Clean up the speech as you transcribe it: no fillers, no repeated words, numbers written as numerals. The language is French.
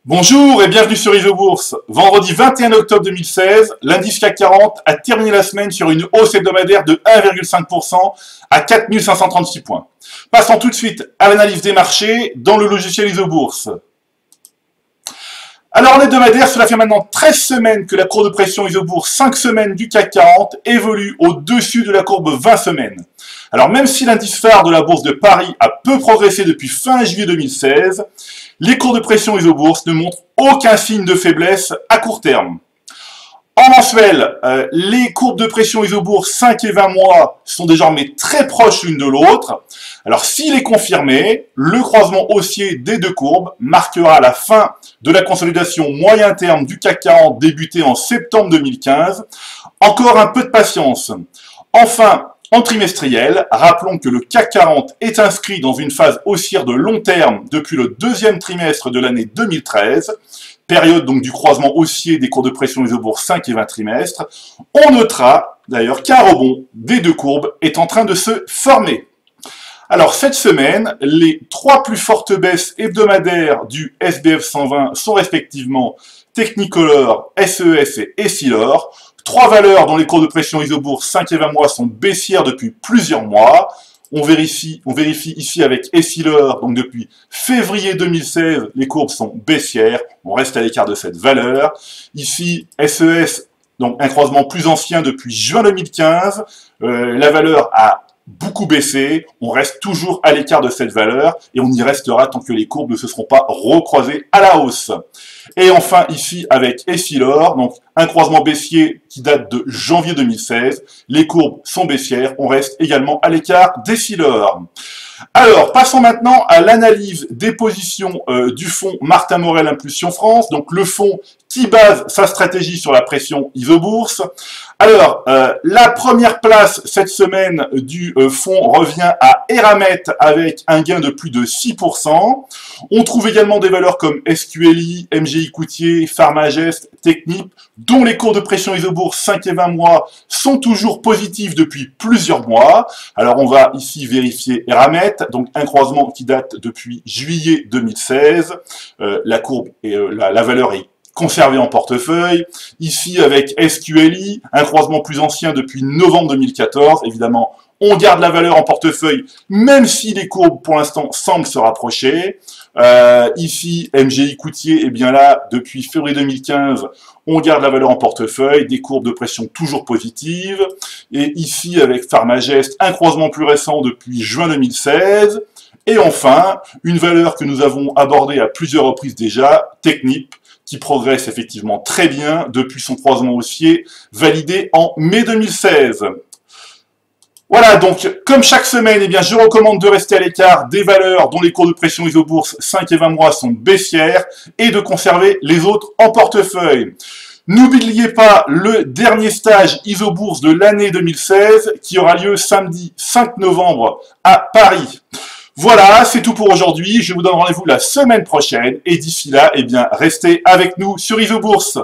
Bonjour et bienvenue sur ISOBourse. Vendredi 21 octobre 2016, l'indice CAC 40 a terminé la semaine sur une hausse hebdomadaire de 1,5% à 4536 points. Passons tout de suite à l'analyse des marchés dans le logiciel ISOBourse. Alors en hebdomadaire, cela fait maintenant 13 semaines que la courbe de pression ISOBourse 5 semaines du CAC 40 évolue au-dessus de la courbe 20 semaines. Alors même si l'indice phare de la bourse de Paris a peu progressé depuis fin juillet 2016, les courbes de pression ISOBourse ne montrent aucun signe de faiblesse à court terme. En mensuel, les courbes de pression ISOBourse 5 et 20 mois sont désormais très proches l'une de l'autre. Alors s'il est confirmé, le croisement haussier des deux courbes marquera la fin de la consolidation moyen terme du CAC 40 débutée en septembre 2015. Encore un peu de patience. Enfin, en trimestriel, rappelons que le CAC 40 est inscrit dans une phase haussière de long terme depuis le deuxième trimestre de l'année 2013, période donc du croisement haussier des courbes de pression ISOBourse 5 et 20 trimestres. On notera d'ailleurs qu'un rebond des deux courbes est en train de se former. Alors cette semaine, les trois plus fortes baisses hebdomadaires du SBF 120 sont respectivement Technicolor, SES et Essilor. Trois valeurs dont les courbes de pression ISOBourse 5 et 20 mois sont baissières depuis plusieurs mois. On vérifie ici avec Essilor, donc depuis février 2016, les courbes sont baissières. On reste à l'écart de cette valeur. Ici, SES, donc un croisement plus ancien depuis juin 2015. La valeur a beaucoup baissé, on reste toujours à l'écart de cette valeur et on y restera tant que les courbes ne se seront pas recroisées à la hausse. Et enfin ici avec Essilor, donc un croisement baissier qui date de janvier 2016, les courbes sont baissières, on reste également à l'écart d'Essilor. Alors, passons maintenant à l'analyse des positions du fonds Martin Morel Impulsion France, donc le fonds qui base sa stratégie sur la pression ISOBourse. Alors, la première place cette semaine du fonds revient à Eramet avec un gain de plus de 6%. On trouve également des valeurs comme SQLI, MGI Coutier, Pharmagest, Technip, dont les courbes de pression ISOBourse 5 et 20 mois sont toujours positives depuis plusieurs mois. Alors, on va ici vérifier Eramet, donc un croisement qui date depuis juillet 2016. La courbe et la valeur est conservé en portefeuille. Ici, avec SQLI, un croisement plus ancien depuis novembre 2014. Évidemment, on garde la valeur en portefeuille, même si les courbes, pour l'instant, semblent se rapprocher. Ici, MGI Coutier, et bien là, depuis février 2015, on garde la valeur en portefeuille, des courbes de pression toujours positives. Et ici, avec Pharmagest, un croisement plus récent depuis juin 2016. Et enfin, une valeur que nous avons abordée à plusieurs reprises déjà, Technip, qui progresse effectivement très bien depuis son croisement haussier validé en mai 2016. Voilà, donc, comme chaque semaine, eh bien, je recommande de rester à l'écart des valeurs dont les courbes de pression ISOBourse 5 et 20 mois sont baissières et de conserver les autres en portefeuille. N'oubliez pas le dernier stage ISOBourse de l'année 2016 qui aura lieu samedi 5 novembre à Paris. Voilà, c'est tout pour aujourd'hui. Je vous donne rendez-vous la semaine prochaine. Et d'ici là, eh bien, restez avec nous sur ISOBourse.